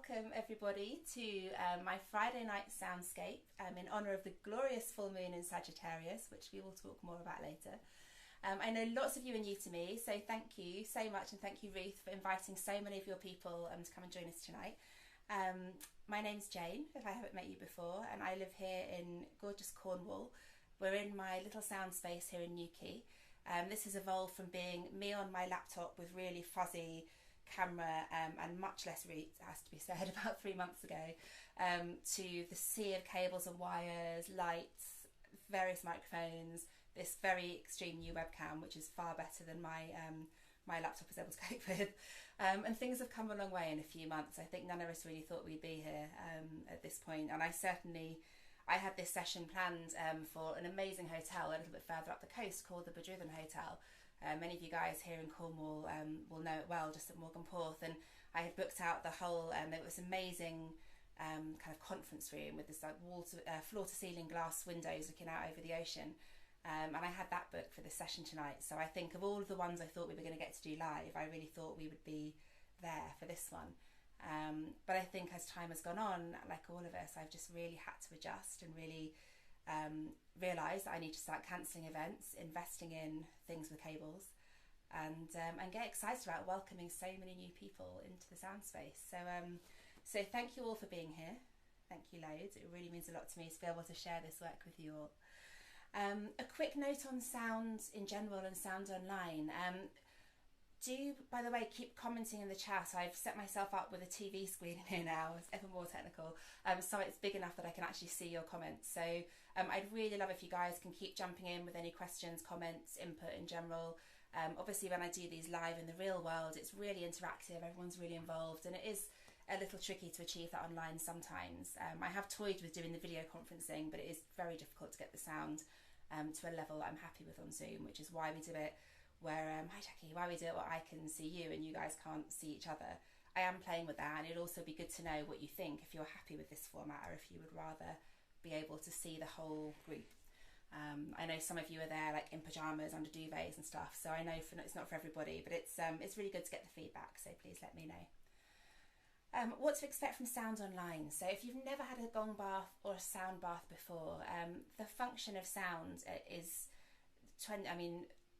welcome everybody to my Friday night soundscape in honour of the glorious full moon in Sagittarius, which we will talk more about later. I know lots of you are new to me, so thank you so much, and thank you Ruth for inviting so many of your people to come and join us tonight. My name's Jane, if I haven't met you before, and I live here in gorgeous Cornwall. We're in my little sound space here in Newquay. This has evolved from being me on my laptop with really fuzzy camera and much less reach, has to be said, about 3 months ago, to the sea of cables and wires, lights, various microphones, this very extreme new webcam, which is far better than my my laptop is able to cope with. And things have come a long way in a few months. I think none of us really thought we'd be here at this point, and I had this session planned for an amazing hotel a little bit further up the coast called the Bedrithen Hotel. Many of you guys here in Cornwall will know it well, just at Morganporth, and I had booked out the whole, it was amazing kind of conference room with this like floor to ceiling glass windows looking out over the ocean, and I had that booked for this session tonight. So I think of all of the ones I thought we were going to get to do live, I really thought we would be there for this one. But I think as time has gone on, like all of us, I've just really had to adjust and really realise that I need to start cancelling events, investing in things with cables, and get excited about welcoming so many new people into the sound space. So thank you all for being here. Thank you loads. It really means a lot to me to be able to share this work with you all. A quick note on sound in general and sound online. Do, by the way, keep commenting in the chat. I've set myself up with a TV screen in here now. It's ever more technical. So it's big enough that I can actually see your comments. So I'd really love if you guys can keep jumping in with any questions, comments, input in general. Obviously, when I do these live in the real world, it's really interactive. Everyone's really involved, and it is a little tricky to achieve that online sometimes. I have toyed with doing the video conferencing, but it is very difficult to get the sound to a level that I'm happy with on Zoom, which is why we do it where, hi Jackie, why we do it where I can see you and you guys can't see each other. I am playing with that, and it'd also be good to know what you think, if you're happy with this format or if you would rather be able to see the whole group. I know some of you are there like in pyjamas under duvets and stuff, so I know it's not for everybody, but it's really good to get the feedback, so please let me know. What to expect from sound online. So if you've never had a gong bath or a sound bath before, the function of sound is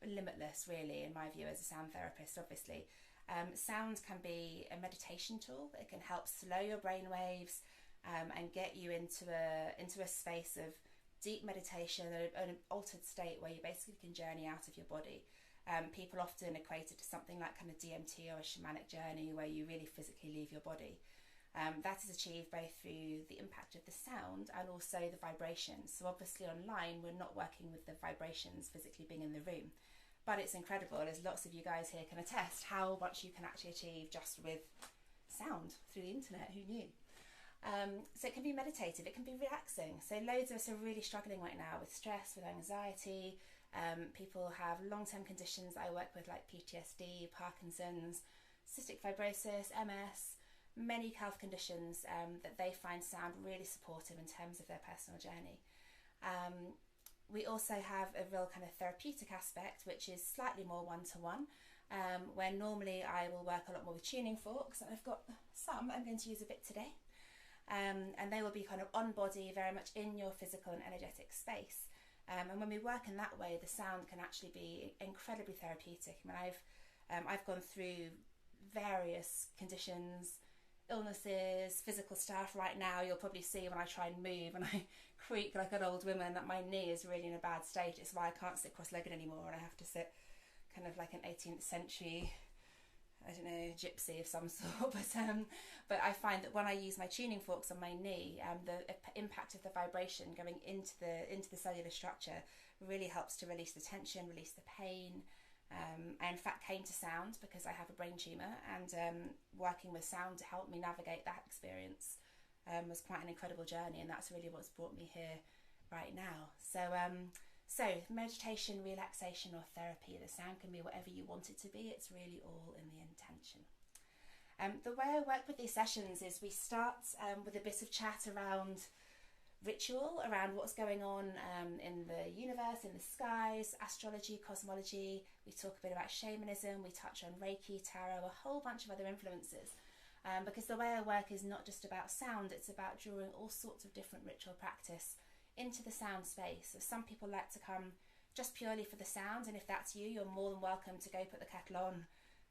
limitless really, in my view, as a sound therapist. Obviously, sound can be a meditation tool. It can help slow your brain waves and get you into a space of deep meditation, an altered state where you basically can journey out of your body. People often equate it to something like kind of DMT or a shamanic journey where you really physically leave your body. That is achieved both through the impact of the sound and also the vibrations. So obviously online we're not working with the vibrations physically being in the room, but it's incredible, as lots of you guys here can attest, how much you can actually achieve just with sound through the internet. Who knew? So it can be meditative, it can be relaxing. So loads of us are really struggling right now with stress, with anxiety. People have long-term conditions that I work with like PTSD, Parkinson's, cystic fibrosis, MS, many health conditions that they find sound really supportive in terms of their personal journey. We also have a real kind of therapeutic aspect, which is slightly more one-to-one, where normally I will work a lot more with tuning forks, and I've got some I'm going to use a bit today. And they will be kind of on body, very much in your physical and energetic space. And when we work in that way, the sound can actually be incredibly therapeutic. I mean, I've gone through various conditions, illnesses, physical stuff. Right now you'll probably see when I try and move and I creak like an old woman that my knee is really in a bad state. It's why I can't sit cross-legged anymore, and I have to sit kind of like an 18th century, I don't know, gypsy of some sort. But I find that when I use my tuning forks on my knee, the impact of the vibration going into the cellular structure really helps to release the tension, release the pain. I in fact came to sound because I have a brain tumour, and working with sound to help me navigate that experience was quite an incredible journey, and that's really what's brought me here right now. So meditation, relaxation or therapy, the sound can be whatever you want it to be. It's really all in the intention. The way I work with these sessions is we start with a bit of chat around ritual, around what's going on in the universe, in the skies, astrology, cosmology. We talk a bit about shamanism, we touch on Reiki, tarot, a whole bunch of other influences. because the way I work is not just about sound, it's about drawing all sorts of different ritual practice into the sound space. So some people like to come just purely for the sound, and if that's you, you're more than welcome to go put the kettle on,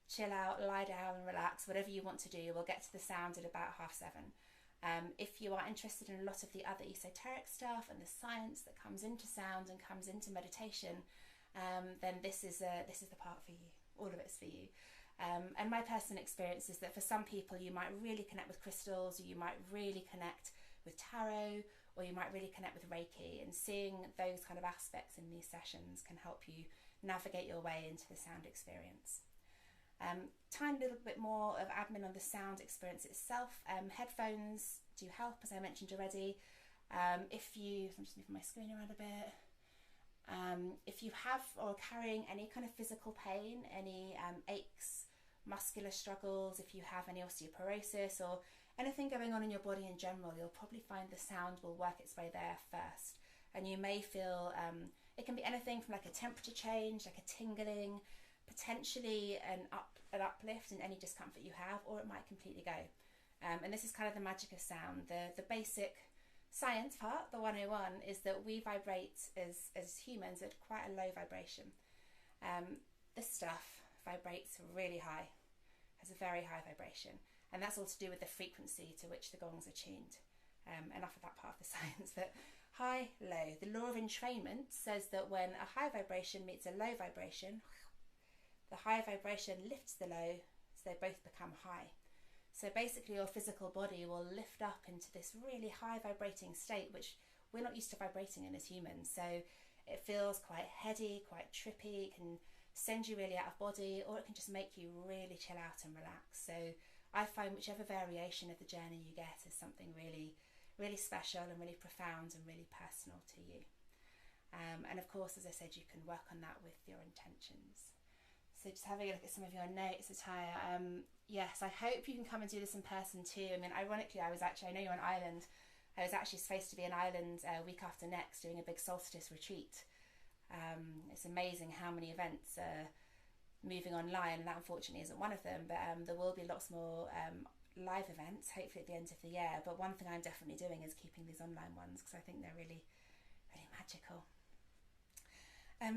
chill out, lie down and relax, whatever you want to do. We'll get to the sound at about 7:30. If you are interested in a lot of the other esoteric stuff and the science that comes into sound and comes into meditation, then this is the part for you. All of it's for you. And my personal experience is that for some people you might really connect with crystals, or you might really connect with tarot, or you might really connect with Reiki, and seeing those kind of aspects in these sessions can help you navigate your way into the sound experience. Tiny little bit more of admin on the sound experience itself. Headphones do help, as I mentioned already. I'm just moving my screen around a bit. If you have or are carrying any kind of physical pain, any aches, muscular struggles, if you have any osteoporosis or anything going on in your body in general, you'll probably find the sound will work its way there first. And you may feel, it can be anything from like a temperature change, like a tingling, potentially an uplift in any discomfort you have, or it might completely go. And this is kind of the magic of sound. The basic science part, the 101, is that we vibrate as humans at quite a low vibration. This stuff vibrates really high, has a very high vibration, and that's all to do with the frequency to which the gongs are tuned. Enough of that part of the science, but high, low. The law of entrainment says that when a high vibration meets a low vibration, the high vibration lifts the low, so they both become high. So basically your physical body will lift up into this really high vibrating state, which we're not used to vibrating in as humans. So it feels quite heady, quite trippy. It can send you really out of body, or it can just make you really chill out and relax. So I find whichever variation of the journey you get is something really, really special and really profound and really personal to you. And of course, as I said, you can work on that with your intentions. So just having a look at some of your notes, Ataya. Yes, I hope you can come and do this in person too. I mean, ironically, I know you're on Ireland. I was actually supposed to be in Ireland week after next doing a big solstice retreat. It's amazing how many events are moving online, and that unfortunately isn't one of them, but there will be lots more live events, hopefully at the end of the year. But one thing I'm definitely doing is keeping these online ones, because I think they're really, really magical.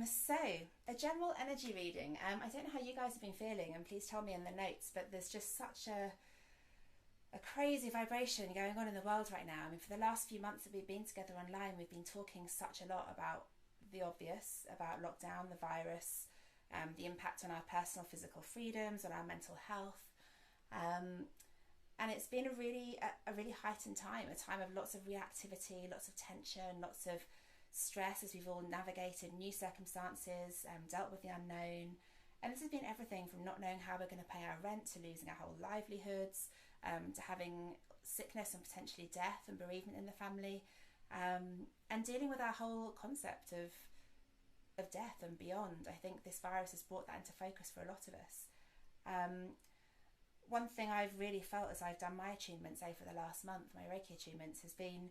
So, a general energy reading. I don't know how you guys have been feeling, and please tell me in the notes, but there's just such a crazy vibration going on in the world right now. I mean, for the last few months that we've been together online, we've been talking such a lot about the obvious, about lockdown, the virus, the impact on our personal physical freedoms, on our mental health. And it's been a really heightened time, a time of lots of reactivity, lots of tension, lots of stress as we've all navigated new circumstances, dealt with the unknown. And this has been everything from not knowing how we're going to pay our rent, to losing our whole livelihoods, to having sickness and potentially death and bereavement in the family, and dealing with our whole concept of death and beyond. I think this virus has brought that into focus for a lot of us. One thing I've really felt as I've done my attunements over the last month, my Reiki attunements, has been,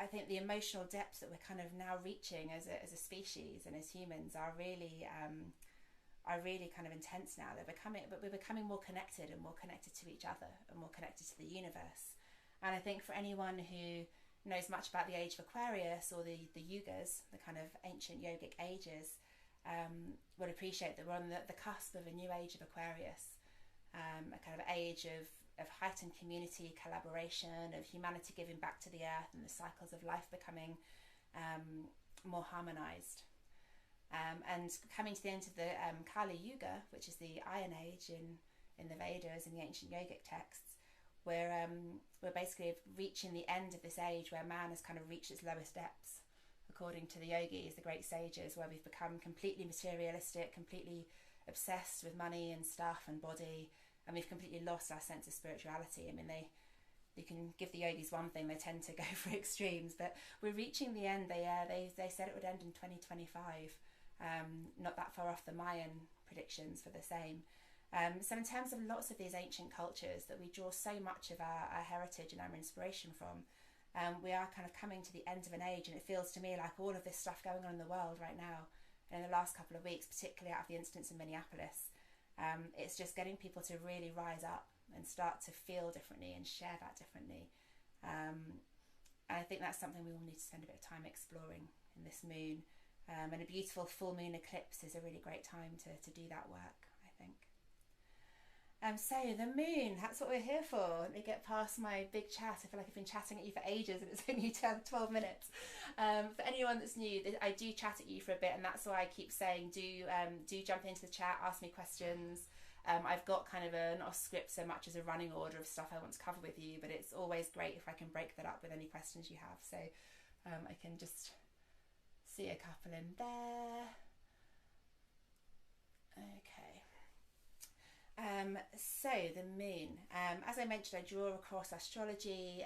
I think, the emotional depths that we're kind of now reaching as a species and as humans are really kind of intense now. We're becoming more connected and more connected to each other and more connected to the universe. And I think for anyone who knows much about the age of Aquarius or the yugas, the kind of ancient yogic ages, would appreciate that we're on the cusp of a new age of Aquarius, a kind of age of heightened community collaboration, of humanity giving back to the earth, and the cycles of life becoming more harmonized. And coming to the end of the Kali Yuga, which is the Iron Age in the Vedas and the ancient yogic texts, we're basically reaching the end of this age where man has kind of reached its lowest depths, according to the yogis, the great sages, where we've become completely materialistic, completely obsessed with money and stuff and body, and we've completely lost our sense of spirituality. I mean, you can give the yogis one thing, they tend to go for extremes, but we're reaching the end. They said it would end in 2025, not that far off the Mayan predictions for the same. So in terms of lots of these ancient cultures that we draw so much of our heritage and our inspiration from, we are kind of coming to the end of an age, and it feels to me like all of this stuff going on in the world right now, in the last couple of weeks, particularly out of the incidents in Minneapolis, it's just getting people to really rise up and start to feel differently and share that differently. And I think that's something we all need to spend a bit of time exploring in this moon. And a beautiful full moon eclipse is a really great time to do that work, I think. So the moon, that's what we're here for. Let me get past my big chat. I feel like I've been chatting at you for ages and it's only 12 minutes. For anyone that's new, I do chat at you for a bit, and that's why I keep saying do jump into the chat, ask me questions. I've got kind of not a script so much as a running order of stuff I want to cover with you, but it's always great if I can break that up with any questions you have. So I can just see a couple in there. Okay. So the moon, as I mentioned, I draw across astrology,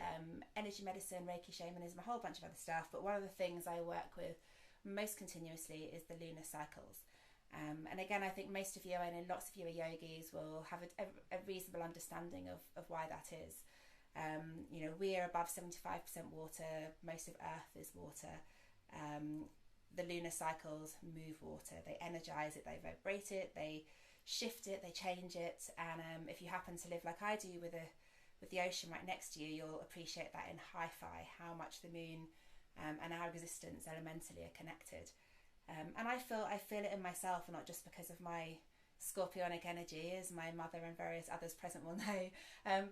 energy medicine, Reiki, shamanism, a whole bunch of other stuff, but one of the things I work with most continuously is the lunar cycles. And again, I think most of you, I know lots of you are yogis, will have a reasonable understanding of why that is. You know, we are above 75% water, most of Earth is water. The lunar cycles move water, they energize it, they vibrate it, they shift it, they change it, and if you happen to live like I do with the ocean right next to you, you'll appreciate that in hi-fi, how much the moon and our existence elementally are connected. And I feel it in myself, not just because of my scorpionic energy, as my mother and various others present will know,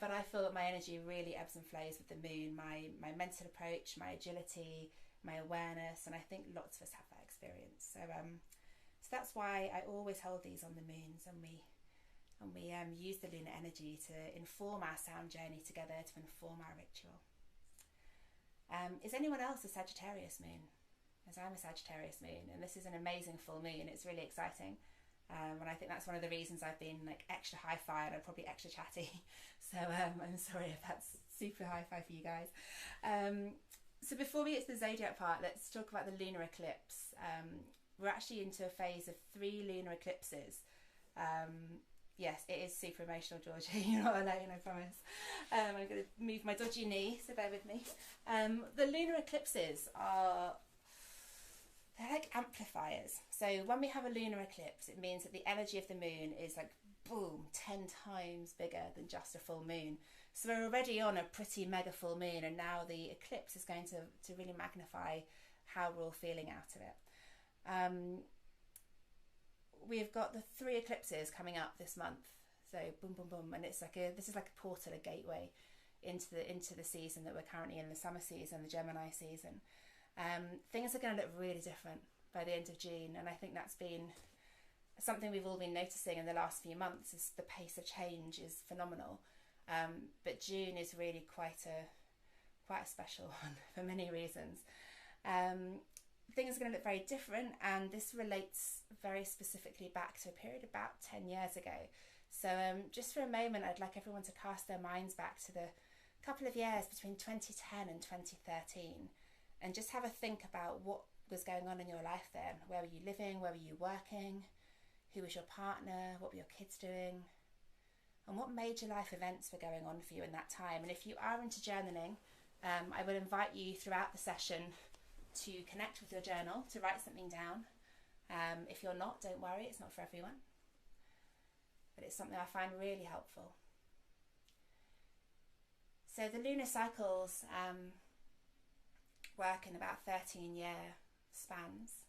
but I feel that my energy really ebbs and flows with the moon, my mental approach, my agility, my awareness, and I think lots of us have that experience. So that's why I always hold these on the moons, and we use the lunar energy to inform our sound journey together, to inform our ritual. Is anyone else a Sagittarius moon? As I'm a Sagittarius moon, and this is an amazing full moon. It's really exciting, and I think that's one of the reasons I've been like extra hi-fi and I'm probably extra chatty. So I'm sorry if that's super hi-fi for you guys. So before we get to the zodiac part, let's talk about the lunar eclipse. We're actually into a phase of 3 lunar eclipses. Yes, it is super emotional, Georgie. You're not alone, I promise. I'm going to move my dodgy knee, so bear with me. The lunar eclipses they're like amplifiers. So when we have a lunar eclipse, it means that the energy of the moon is like, boom, 10 times bigger than just a full moon. So we're already on a pretty mega full moon, and now the eclipse is going to really magnify how we're all feeling out of it. We've got the 3 eclipses coming up this month, so boom, boom, boom, and it's like this is like a portal, a gateway into the season that we're currently in, the summer season, the Gemini season. Things are going to look really different by the end of June, and I think that's been something we've all been noticing in the last few months. Is the pace of change is phenomenal, but June is really quite a special one for many reasons. Things are going to look very different, and this relates very specifically back to a period about 10 years ago. So just for a moment, I'd like everyone to cast their minds back to the couple of years between 2010 and 2013, and just have a think about what was going on in your life then. Where were you living? Where were you working? Who was your partner? What were your kids doing? And what major life events were going on for you in that time? And if you are into journaling, I would invite you throughout the session to connect with your journal, to write something down. If you're not, don't worry, it's not for everyone, but it's something I find really helpful. So the lunar cycles work in about 13-year spans.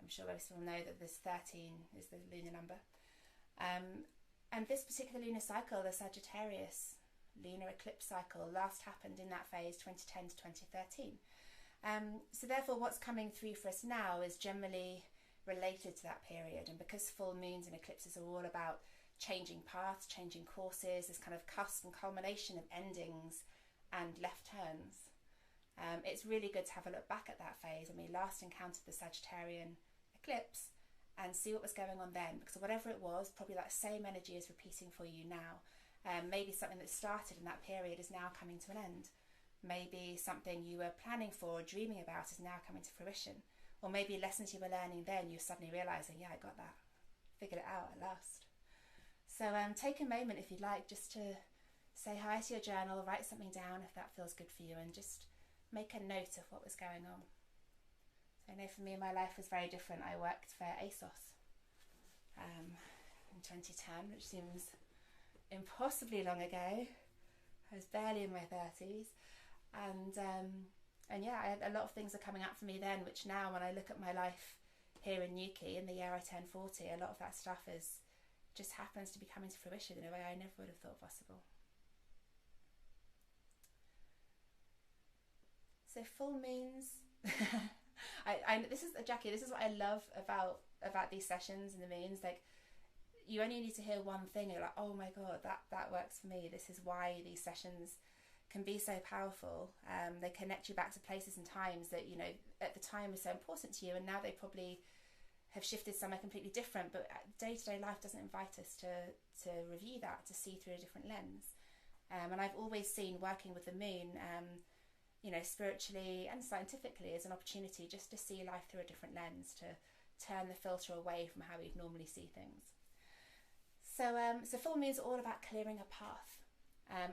I'm sure most people know that this 13 is the lunar number. And this particular lunar cycle, the Sagittarius lunar eclipse cycle, last happened in that phase 2010 to 2013. So therefore what's coming through for us now is generally related to that period, and because full moons and eclipses are all about changing paths, changing courses, this kind of cusp and culmination of endings and left turns, it's really good to have a look back at that phase when we last encountered the Sagittarian eclipse and see what was going on then, because whatever it was, probably that same energy is repeating for you now. Maybe something that started in that period is now coming to an end. Maybe something you were planning for or dreaming about is now coming to fruition. Or maybe lessons you were learning then, you're suddenly realising, yeah, I got that. Figured it out at last. So take a moment if you'd like, just to say hi to your journal, write something down if that feels good for you, and just make a note of what was going on. So I know for me, my life was very different. I worked for ASOS in 2010, which seems impossibly long ago. I was barely in my 30s, and yeah, a lot of things are coming up for me then, which now when I look at my life here in Newquay in the year I turned 40, a lot of that stuff just happens to be coming to fruition in a way I never would have thought possible. So full moons. This is Jackie. This is what I love about these sessions and the moons. Like, you only need to hear one thing, and you're like, oh my god, that works for me. This is why these sessions can be so powerful. They connect you back to places and times that, you know, at the time were so important to you, and now they probably have shifted somewhere completely different. But day-to-day life doesn't invite us to review that, to see through a different lens. And I've always seen working with the moon, you know, spiritually and scientifically, as an opportunity just to see life through a different lens, to turn the filter away from how we'd normally see things. So full moons are all about clearing a path.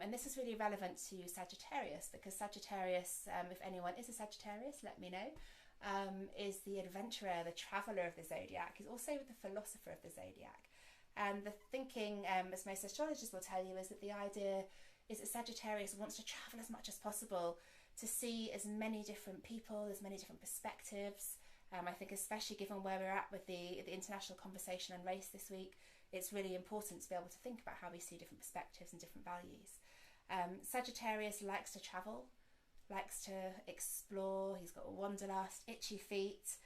And this is really relevant to Sagittarius, because Sagittarius, if anyone is a Sagittarius, let me know, is the adventurer, the traveller of the zodiac. He's also the philosopher of the zodiac. And the thinking, as most astrologers will tell you, is that the idea is that Sagittarius wants to travel as much as possible, to see as many different people, as many different perspectives. I think especially given where we're at with the international conversation on race this week, it's really important to be able to think about how we see different perspectives and different values. Sagittarius likes to travel, likes to explore. He's got wanderlust, itchy feet,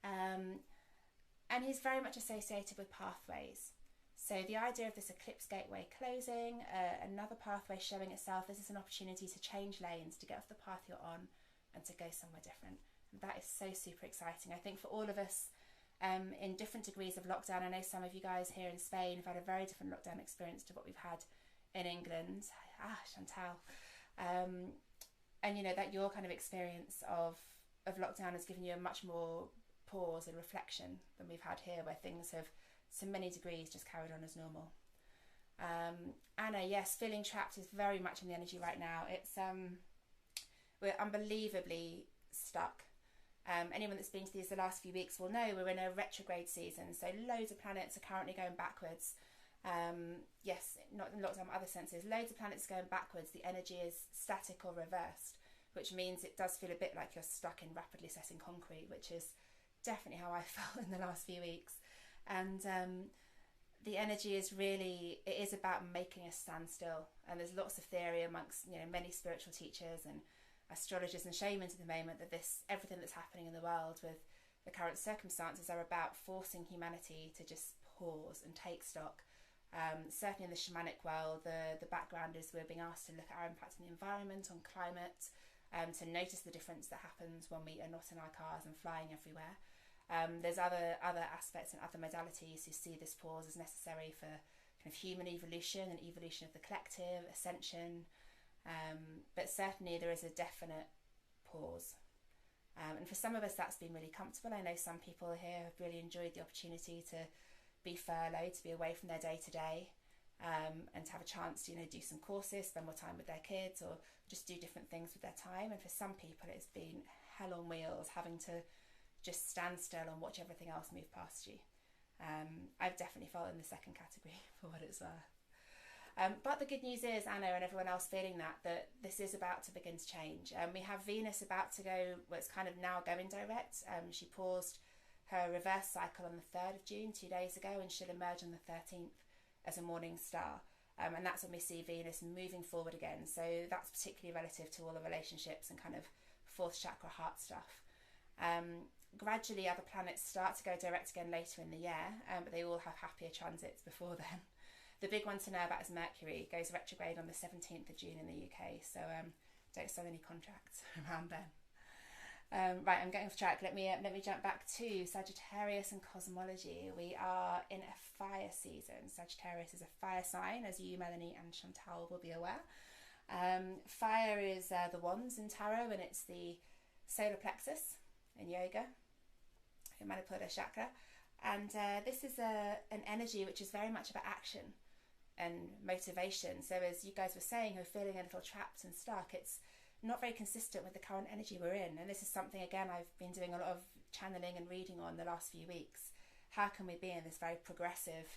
and he's very much associated with pathways. So the idea of this eclipse gateway closing, another pathway showing itself, this is an opportunity to change lanes, to get off the path you're on and to go somewhere different. And that is so super exciting. I think for all of us, in different degrees of lockdown. I know some of you guys here in Spain have had a very different lockdown experience to what we've had in England. Chantal. And you know, that your kind of experience of lockdown has given you a much more pause and reflection than we've had here, where things have, to many degrees, just carried on as normal. Anna, yes, feeling trapped is very much in the energy right now. It's we're unbelievably stuck. Anyone that's been to these the last few weeks will know we're in a retrograde season, so loads of planets are currently going backwards. Yes, not in lots of other senses, loads of planets going backwards. The energy is static or reversed, which means it does feel a bit like you're stuck in rapidly setting concrete, which is definitely how I felt in the last few weeks. And the energy is really, it is about making us stand still. And there's lots of theory amongst, you know, many spiritual teachers and astrologers and shamans at the moment that everything that's happening in the world with the current circumstances are about forcing humanity to just pause and take stock. Certainly in the shamanic world, the background is we're being asked to look at our impact on the environment, on climate, to notice the difference that happens when we are not in our cars and flying everywhere. There's other aspects and other modalities who see this pause as necessary for kind of human evolution and evolution of the collective, ascension. But certainly there is a definite pause. And for some of us that's been really comfortable. I know some people here have really enjoyed the opportunity to be furloughed, to be away from their day-to-day, and to have a chance to, you know, do some courses, spend more time with their kids, or just do different things with their time. And for some people it's been hell on wheels, having to just stand still and watch everything else move past you. I've definitely felt in the second category for what it's worth. But the good news is, Anna and everyone else feeling that this is about to begin to change. We have Venus about to go, well, it's kind of now going direct. She paused her reverse cycle on the 3rd of June, 2 days ago, and she'll emerge on the 13th as a morning star. And that's when we see Venus moving forward again. So that's particularly relative to all the relationships and kind of 4th chakra heart stuff. Gradually other planets start to go direct again later in the year, but they all have happier transits before then. The big one to know about is Mercury. It goes retrograde on the 17th of June in the UK, so don't sign any contracts around then. Right, I'm getting off track. Let me jump back to Sagittarius and cosmology. We are in a fire season. Sagittarius is a fire sign, as you, Melanie, and Chantal will be aware. Fire is the wands in tarot, and it's the solar plexus in yoga, your Manipura chakra. And this is an energy which is very much about action and motivation. So as you guys were saying, who are feeling a little trapped and stuck, it's not very consistent with the current energy we're in. And this is something, again, I've been doing a lot of channeling and reading on the last few weeks. How can we be in this very progressive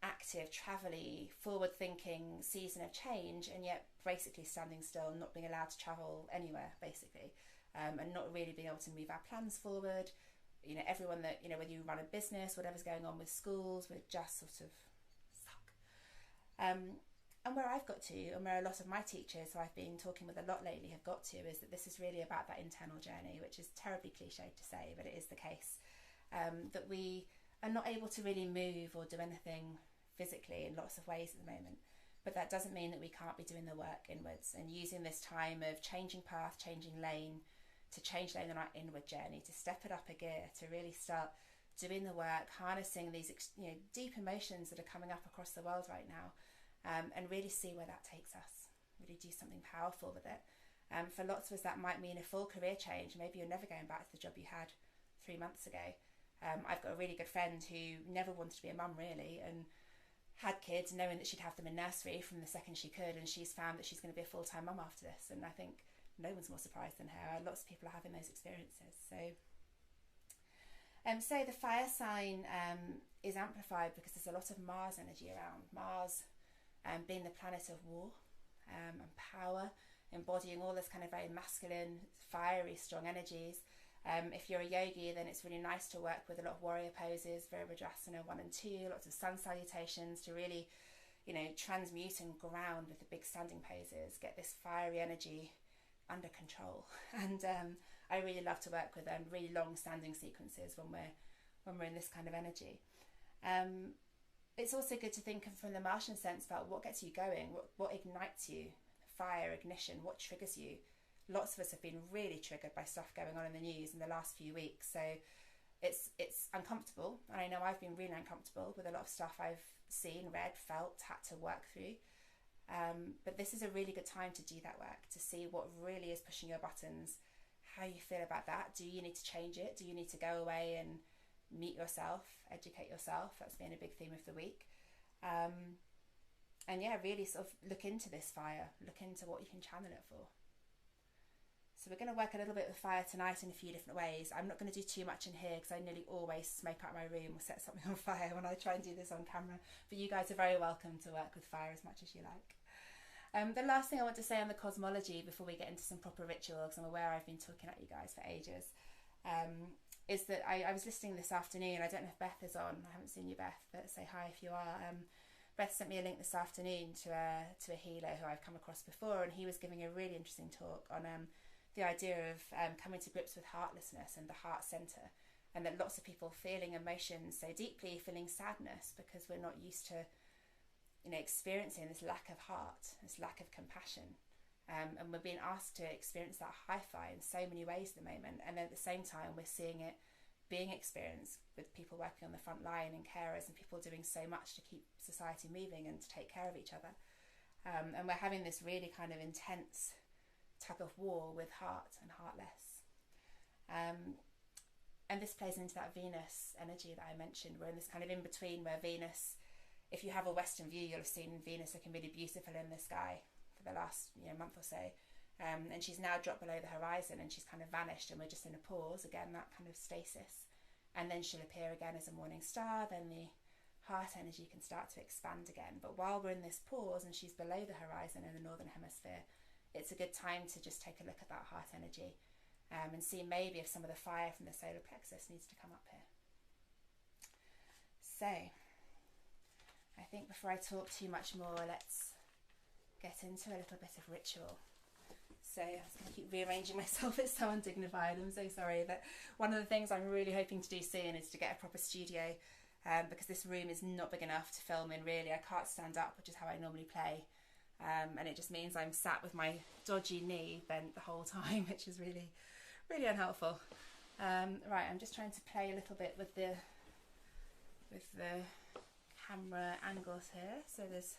active, travel-y, forward-thinking season of change, and yet basically standing still, not being allowed to travel anywhere, basically, and not really being able to move our plans forward. You know, everyone that, you know, whether you run a business, whatever's going on with schools, we're just sort of stuck. And where I've got to, and where a lot of my teachers who I've been talking with a lot lately have got to, is that this is really about that internal journey, which is terribly cliched to say, but it is the case. That we are not able to really move or do anything physically in lots of ways at the moment, but that doesn't mean that we can't be doing the work inwards and using this time of changing path, changing lane, to change lane on our inward journey, to step it up a gear, to really start doing the work, harnessing these, you know, deep emotions that are coming up across the world right now, and really see where that takes us, really do something powerful with it. For lots of us that might mean a full career change. Maybe you're never going back to the job you had 3 months ago. I've got a really good friend who never wanted to be a mum really, and had kids knowing that she'd have them in nursery from the second she could, and she's found that she's going to be a full-time mum after this, and I think no one's more surprised than her. Lots of people are having those experiences. So the fire sign is amplified because there's a lot of Mars energy around. Mars being the planet of war and power, embodying all this kind of very masculine, fiery, strong energies. If you're a yogi, then it's really nice to work with a lot of warrior poses, Virabhadrasana 1 and 2, lots of sun salutations to really, you know, transmute and ground with the big standing poses, get this fiery energy under control. And I really love to work with really long standing sequences when we're in this kind of energy. It's also good to think from the Martian sense about what gets you going, what ignites you, fire, ignition, what triggers you. Lots of us have been really triggered by stuff going on in the news in the last few weeks, so it's uncomfortable. And I know I've been really uncomfortable with a lot of stuff I've seen, read, felt, had to work through. But this is a really good time to do that work, to see what really is pushing your buttons, how you feel about that. Do you need to change it? Do you need to go away and meet yourself, educate yourself? That's been a big theme of the week. And yeah, really sort of look into this fire, look into what you can channel it for. So we're going to work a little bit with fire tonight in a few different ways. I'm not going to do too much in here because I nearly always smoke out my room or set something on fire when I try and do this on camera. But you guys are very welcome to work with fire as much as you like. The last thing I want to say on the cosmology before we get into some proper rituals, I'm aware I've been talking at you guys for ages, is that I was listening this afternoon. I don't know if Beth is on. I haven't seen you, Beth, but say hi if you are. Beth sent me a link this afternoon to a healer who I've come across before, and he was giving a really interesting talk on the idea of coming to grips with heartlessness and the heart center, and that lots of people feeling emotions so deeply, feeling sadness because we're not used to, you know, experiencing this lack of heart, this lack of compassion, and we're being asked to experience that hi-fi in so many ways at the moment. And then at the same time we're seeing it being experienced with people working on the front line and carers and people doing so much to keep society moving and to take care of each other, and we're having this really kind of intense tug of war with heart and heartless, and this plays into that Venus energy that I mentioned. We're in this kind of in between where Venus, if you have a Western view, you'll have seen Venus looking really beautiful in the sky for the last month or so, and she's now dropped below the horizon and she's kind of vanished, and we're just in a pause again, that kind of stasis, and then she'll appear again as a morning star. Then the heart energy can start to expand again. But while we're in this pause and she's below the horizon in the northern hemisphere, it's a good time to just take a look at that heart energy, and see maybe if some of the fire from the solar plexus needs to come up here. So I think before I talk too much more, let's get into a little bit of ritual. So I was going to keep rearranging myself, it's so undignified, I'm so sorry. But one of the things I'm really hoping to do soon is to get a proper studio, because this room is not big enough to film in really. I can't stand up, which is how I normally play. And it just means I'm sat with my dodgy knee bent the whole time, which is really, really unhelpful. Right, I'm just trying to play a little bit with the camera angles here, so there's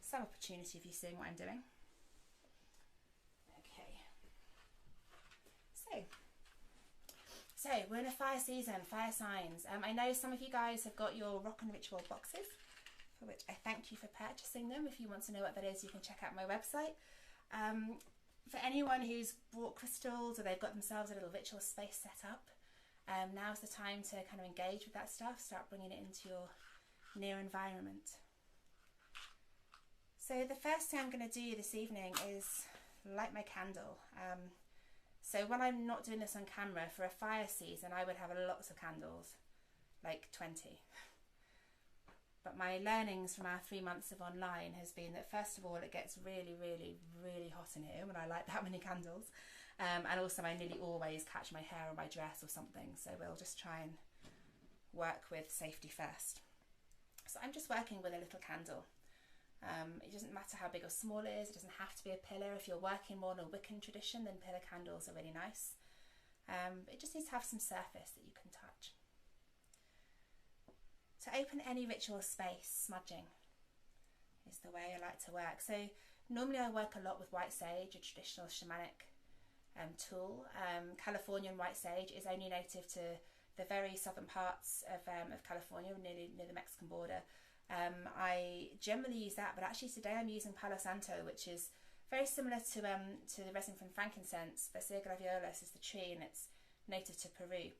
some opportunity of you seeing what I'm doing. Okay. So we're in a fire season, fire signs. I know some of you guys have got your rock and ritual boxes, for which I thank you for purchasing them. If you want to know what that is, you can check out my website. For anyone who's bought crystals or they've got themselves a little ritual space set up, now's the time to kind of engage with that stuff, start bringing it into near environment. So the first thing I'm going to do this evening is light my candle. So when I'm not doing this on camera, for a fire season I would have lots of candles, like 20. But my learnings from our 3 months of online has been that first of all it gets really, really, really hot in here when I light that many candles. And also I nearly always catch my hair or my dress or something, so we'll just try and work with safety first. So I'm just working with a little candle. It doesn't matter how big or small it is, it doesn't have to be a pillar. If you're working more in a Wiccan tradition, then pillar candles are really nice. It just needs to have some surface that you can touch. To open any ritual space, smudging is the way I like to work. So normally I work a lot with white sage, a traditional shamanic tool. Californian white sage is only native to the very southern parts of California, near the Mexican border. I generally use that, but actually today I'm using Palo Santo, which is very similar to the resin from frankincense. Versier graviolis is the tree, and it's native to Peru.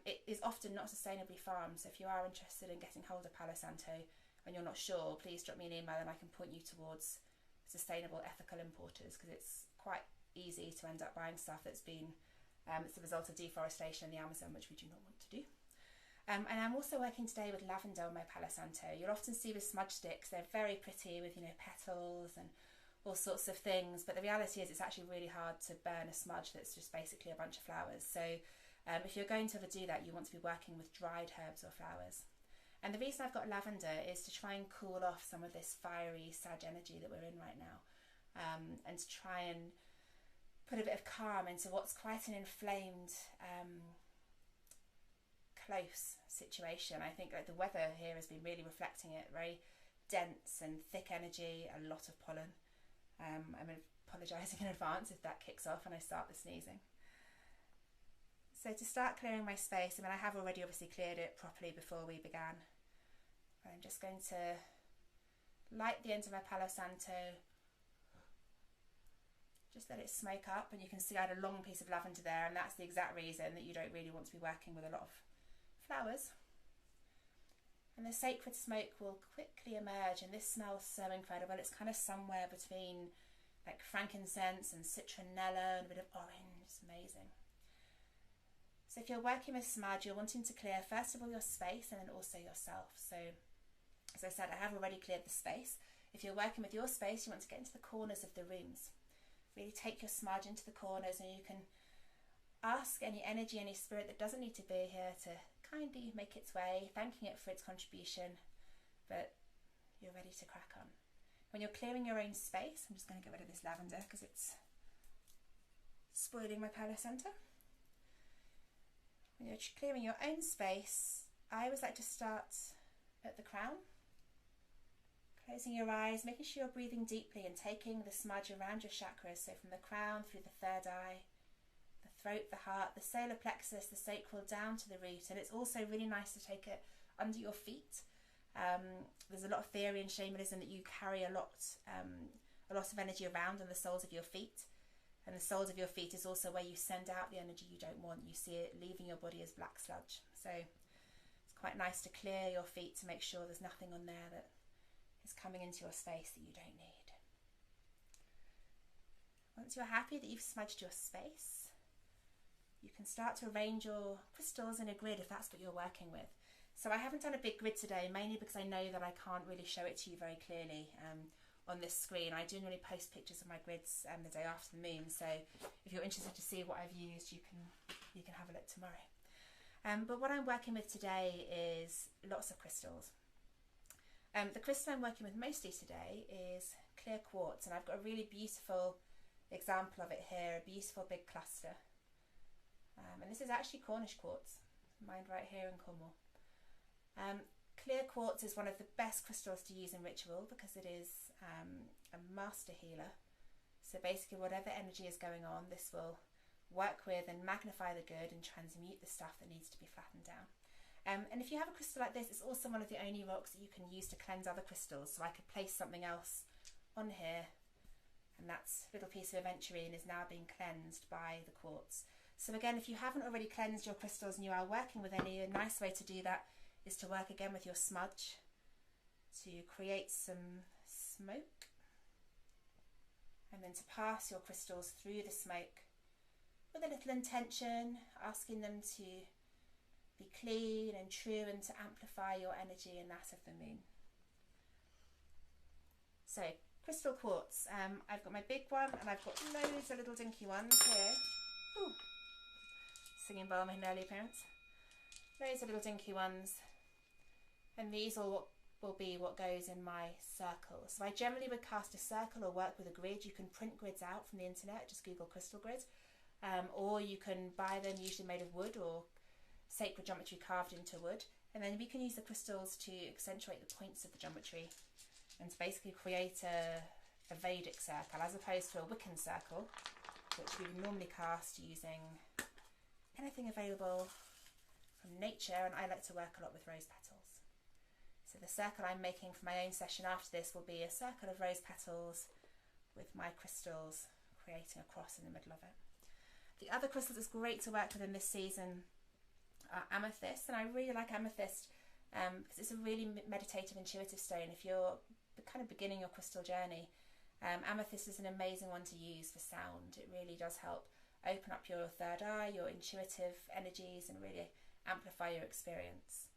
It is often not sustainably farmed, so if you are interested in getting hold of Palo Santo and you're not sure, please drop me an email and I can point you towards sustainable, ethical importers, because it's quite easy to end up buying stuff that's been it's the result of deforestation in the Amazon, which we do not want to do. And I'm also working today with lavender on my Palo Santo. You'll often see with smudge sticks, they're very pretty with, you know, petals and all sorts of things, but the reality is it's actually really hard to burn a smudge that's just basically a bunch of flowers. So if you're going to ever do that, you want to be working with dried herbs or flowers. And the reason I've got lavender is to try and cool off some of this fiery Sag energy that we're in right now, and to try and put a bit of calm into what's quite an inflamed, close situation. I think like the weather here has been really reflecting it, very dense and thick energy, a lot of pollen. I'm apologising in advance if that kicks off and I start the sneezing. So to start clearing my space, I mean, I have already obviously cleared it properly before we began. I'm just going to light the end of my Palo Santo, just let it smoke up, and you can see I had a long piece of lavender there, and that's the exact reason that you don't really want to be working with a lot of flowers. And the sacred smoke will quickly emerge, and this smells so incredible. It's kind of somewhere between like frankincense and citronella and a bit of orange. It's amazing. So if you're working with smudge, you're wanting to clear first of all your space and then also yourself. So as I said, I have already cleared the space. If you're working with your space, you want to get into the corners of the rooms. Really take your smudge into the corners, and you can ask any energy, any spirit that doesn't need to be here to kindly make its way, thanking it for its contribution, but you're ready to crack on. When you're clearing your own space, I'm just going to get rid of this lavender because it's spoiling my Palo Santo. When you're clearing your own space, I always like to start at the crown, closing your eyes, making sure you're breathing deeply and taking the smudge around your chakras, so from the crown through the third eye, the throat, the heart, the solar plexus, the sacral, down to the root. And it's also really nice to take it under your feet. There's a lot of theory in shamanism that you carry a lot of energy around on the soles of your feet. And the soles of your feet is also where you send out the energy you don't want. You see it leaving your body as black sludge. So it's quite nice to clear your feet to make sure there's nothing on there that is coming into your space that you don't need. Once you're happy that you've smudged your space, you can start to arrange your crystals in a grid if that's what you're working with. So I haven't done a big grid today, mainly because I know that I can't really show it to you very clearly on this screen. I generally post pictures of my grids the day after the moon, so if you're interested to see what I've used, you can have a look tomorrow. But what I'm working with today is lots of crystals. The crystal I'm working with mostly today is clear quartz, and I've got a really beautiful example of it here, a beautiful big cluster. And this is actually Cornish quartz, mined right here in Cornwall. Clear quartz is one of the best crystals to use in ritual because it is a master healer. So basically whatever energy is going on, this will work with and magnify the good and transmute the stuff that needs to be flattened down. And if you have a crystal like this, it's also one of the only rocks that you can use to cleanse other crystals. So I could place something else on here, and that little piece of aventurine is now being cleansed by the quartz. So again, if you haven't already cleansed your crystals and you are working with any, a nice way to do that is to work again with your smudge to create some smoke, and then to pass your crystals through the smoke with a little intention, asking them to be clean and true and to amplify your energy and that of the moon. So, crystal quartz. I've got my big one and I've got loads of little dinky ones here. Ooh. Singing bowl, my early appearance. Loads of little dinky ones. And these will be what goes in my circle. So I generally would cast a circle or work with a grid. You can print grids out from the internet, just Google crystal grid. Or you can buy them, usually made of wood or sacred geometry carved into wood. And then we can use the crystals to accentuate the points of the geometry and to basically create a Vedic circle as opposed to a Wiccan circle, which we would normally cast using anything available from nature, and I like to work a lot with rose petals. So the circle I'm making for my own session after this will be a circle of rose petals with my crystals creating a cross in the middle of it. The other crystals that's great to work with in this season are amethyst, and I really like amethyst because it's a really meditative, intuitive stone. If you're kind of beginning your crystal journey, amethyst is an amazing one to use for sound. It really does help open up your third eye, your intuitive energies, and really amplify your experience.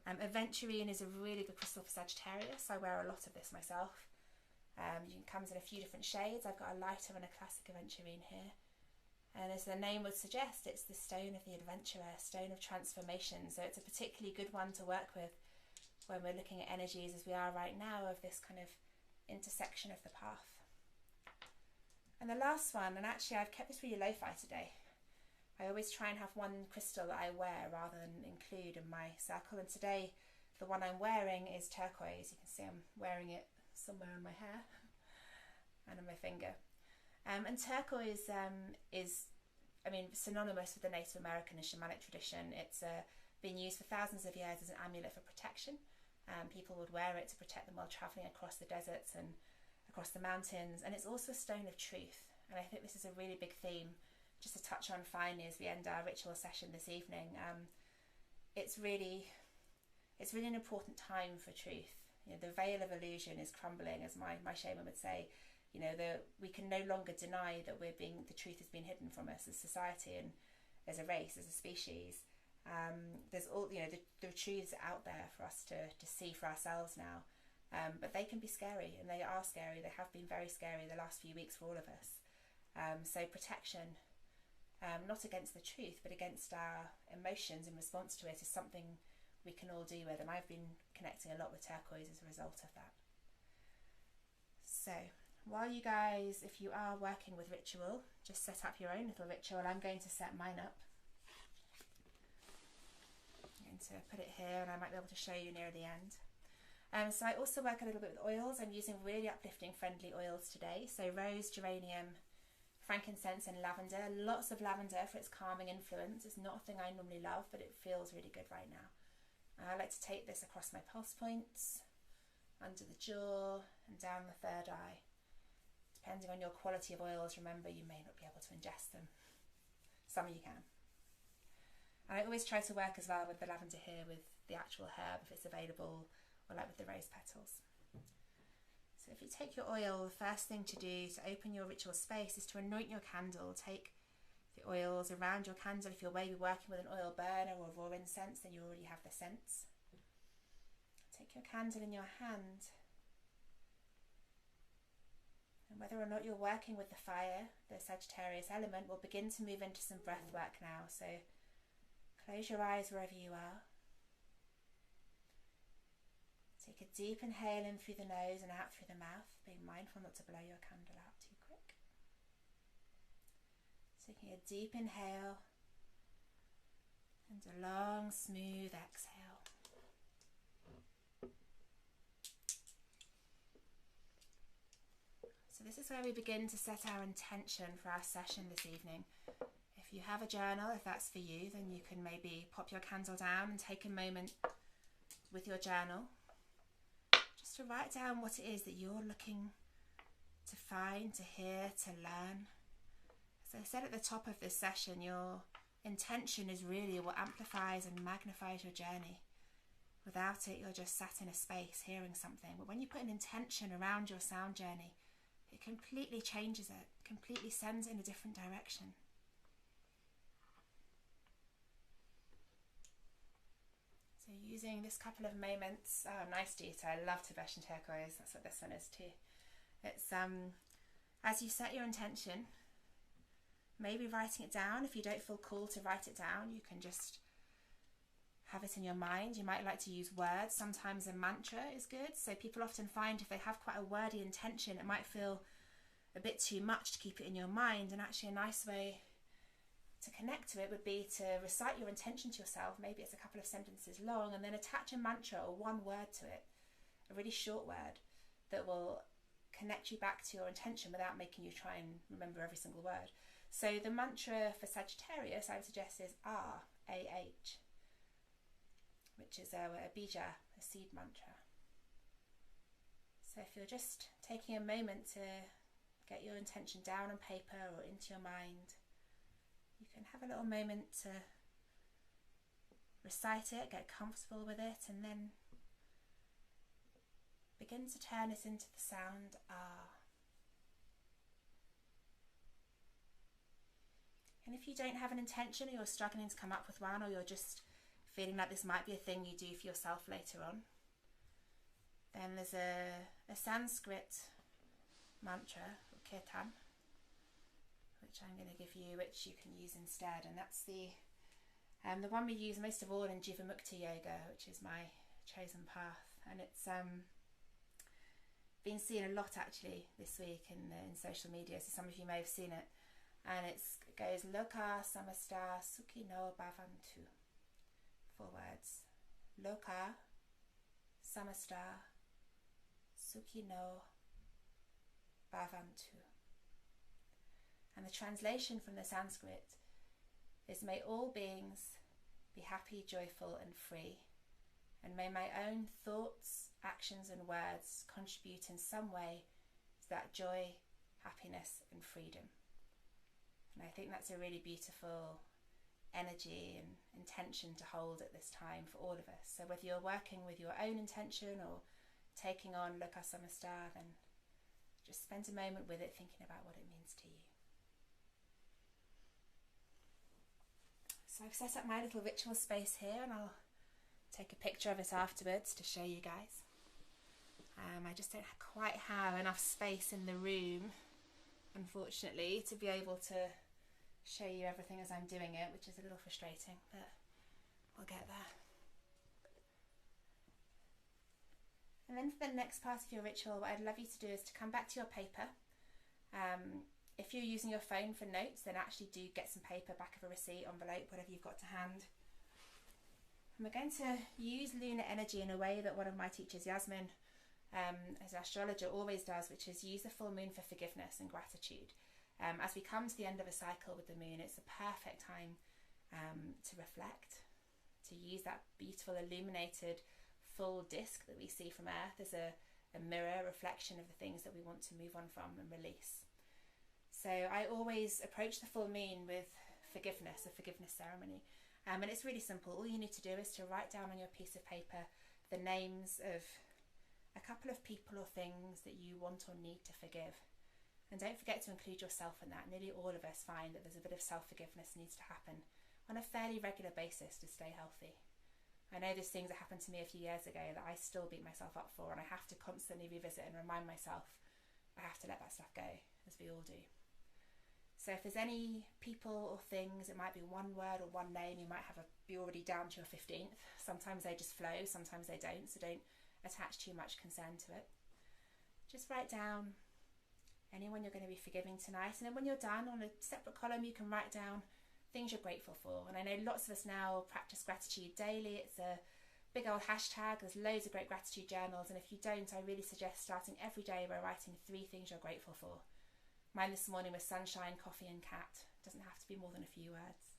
Aventurine is a really good crystal for Sagittarius. I wear a lot of this myself. It comes in a few different shades. I've got a lighter and a classic aventurine here. And as the name would suggest, it's the stone of the adventurer, stone of transformation. So it's a particularly good one to work with when we're looking at energies as we are right now of this kind of intersection of the path. And the last one, and actually I've kept this really lo-fi today. I always try and have one crystal that I wear rather than include in my circle. And today the one I'm wearing is turquoise. You can see I'm wearing it somewhere on my hair and on my finger. And turquoise is, synonymous with the Native American and shamanic tradition. It's been used for thousands of years as an amulet for protection. People would wear it to protect them while travelling across the deserts and across the mountains. And it's also a stone of truth. And I think this is a really big theme just to touch on finally as we end our ritual session this evening. It's really an important time for truth. You know, the veil of illusion is crumbling, as my shaman would say. You know, we can no longer deny that the truth has been hidden from us as society and as a race, as a species. There's all, the truths out there for us to see for ourselves now. But they can be scary, and they are scary. They have been very scary the last few weeks for all of us. So protection, not against the truth, but against our emotions in response to it, is something we can all do with. And I've been connecting a lot with turquoise as a result of that. So while you guys, if you are working with ritual, just set up your own little ritual. I'm going to set mine up. I'm going to put it here, and I might be able to show you near the end. So I also work a little bit with oils. I'm using really uplifting, friendly oils today. So rose, geranium, frankincense and lavender. Lots of lavender for its calming influence. It's not a thing I normally love, but it feels really good right now. I like to take this across my pulse points, under the jaw and down the third eye. Depending on your quality of oils, remember you may not be able to ingest them. Some you can. And I always try to work as well with the lavender here with the actual herb if it's available, or like with the rose petals. So if you take your oil, the first thing to do to open your ritual space is to anoint your candle. Take the oils around your candle. If you're maybe working with an oil burner or raw incense, then you already have the scents. Take your candle in your hand. And whether or not you're working with the fire, the Sagittarius element, will begin to move into some breath work now. So close your eyes wherever you are. Take a deep inhale in through the nose and out through the mouth, being mindful not to blow your candle out too quick. Taking a deep inhale and a long, smooth exhale. So this is where we begin to set our intention for our session this evening. If you have a journal, if that's for you, then you can maybe pop your candle down and take a moment with your journal just to write down what it is that you're looking to find, to hear, to learn. As I said at the top of this session, your intention is really what amplifies and magnifies your journey. Without it, you're just sat in a space hearing something. But when you put an intention around your sound journey, it completely changes it, completely sends it in a different direction. So using this couple of moments, oh, nice detail. I love Tibetan turquoise. That's what this one is too. It's as you set your intention, maybe writing it down. If you don't feel called to write it down, you can just have it in your mind. You might like to use words. Sometimes a mantra is good. So people often find if they have quite a wordy intention, it might feel a bit too much to keep it in your mind. And actually a nice way to connect to it would be to recite your intention to yourself. Maybe it's a couple of sentences long, and then attach a mantra or one word to it, a really short word that will connect you back to your intention without making you try and remember every single word. So the mantra for Sagittarius I would suggest is Ah, which is a bija, a seed mantra. So if you're just taking a moment to get your intention down on paper or into your mind, you can have a little moment to recite it, get comfortable with it, and then begin to turn it into the sound Ah. And if you don't have an intention, or you're struggling to come up with one, or you're just feeling like this might be a thing you do for yourself later on, then there's a Sanskrit mantra, or kirtan, which I'm going to give you, which you can use instead. And that's the one we use most of all in Jivamukti Yoga, which is my chosen path. And it's been seen a lot actually this week in social media, so some of you may have seen it. And it goes Loka samasta sukhino bhavantu. 4 words. Loka samasta sukhino bhavantu. And the translation from the Sanskrit is, may all beings be happy, joyful and free, and may my own thoughts, actions and words contribute in some way to that joy, happiness and freedom. And I think that's a really beautiful energy and intention to hold at this time for all of us. So whether you're working with your own intention or taking on Loka Samasta, then just spend a moment with it, thinking about what it means to you. So I've set up my little ritual space here, and I'll take a picture of it afterwards to show you guys. I just don't quite have enough space in the room, unfortunately, to be able to show you everything as I'm doing it, which is a little frustrating, but we'll get there. And then for the next part of your ritual, what I'd love you to do is to come back to your paper. If you're using your phone for notes, then actually do get some paper, back of a receipt, envelope, whatever you've got to hand. And we're going to use lunar energy in a way that one of my teachers, Yasmin, as an astrologer, always does, which is use the full moon for forgiveness and gratitude. As we come to the end of a cycle with the moon, it's a perfect time to reflect, to use that beautiful illuminated full disc that we see from Earth as a mirror reflection of the things that we want to move on from and release. So I always approach the full moon with forgiveness, a forgiveness ceremony. And it's really simple. All you need to do is to write down on your piece of paper the names of a couple of people or things that you want or need to forgive. And don't forget to include yourself in that. Nearly all of us find that there's a bit of self-forgiveness needs to happen on a fairly regular basis to stay healthy. I know there's things that happened to me a few years ago that I still beat myself up for, and I have to constantly revisit and remind myself I have to let that stuff go, as we all do. So if there's any people or things, it might be one word or one name, you might be already down to your 15th. Sometimes they just flow, sometimes they don't, so don't attach too much concern to it. Just write down anyone you're going to be forgiving tonight, and then when you're done, on a separate column you can write down things you're grateful for. And I know lots of us now practice gratitude daily. It's a big old hashtag. There's loads of great gratitude journals, and if you don't, I really suggest starting every day by writing 3 things you're grateful for. Mine this morning was sunshine, coffee and cat. It doesn't have to be more than a few words,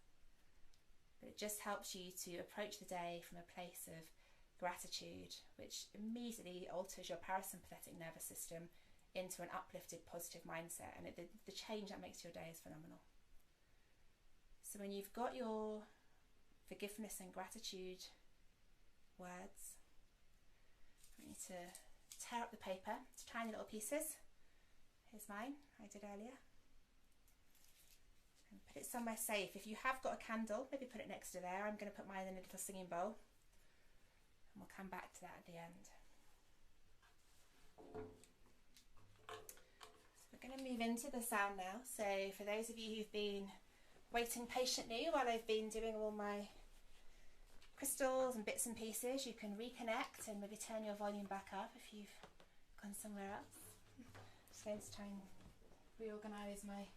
but it just helps you to approach the day from a place of gratitude, which immediately alters your parasympathetic nervous system into an uplifted, positive mindset, and the change that makes to your day is phenomenal. So when you've got your forgiveness and gratitude words. I need to tear up the paper to tiny little pieces. Here's mine, I did earlier. And put it somewhere safe. If you have got a candle, maybe put it next to there. I'm going to put mine in a little singing bowl. And we'll come back to that at the end. So we're going to move into the sound now. So for those of you who've been waiting patiently while I've been doing all my crystals and bits and pieces, you can reconnect and maybe turn your volume back up if you've gone somewhere else. Just going to try and reorganise my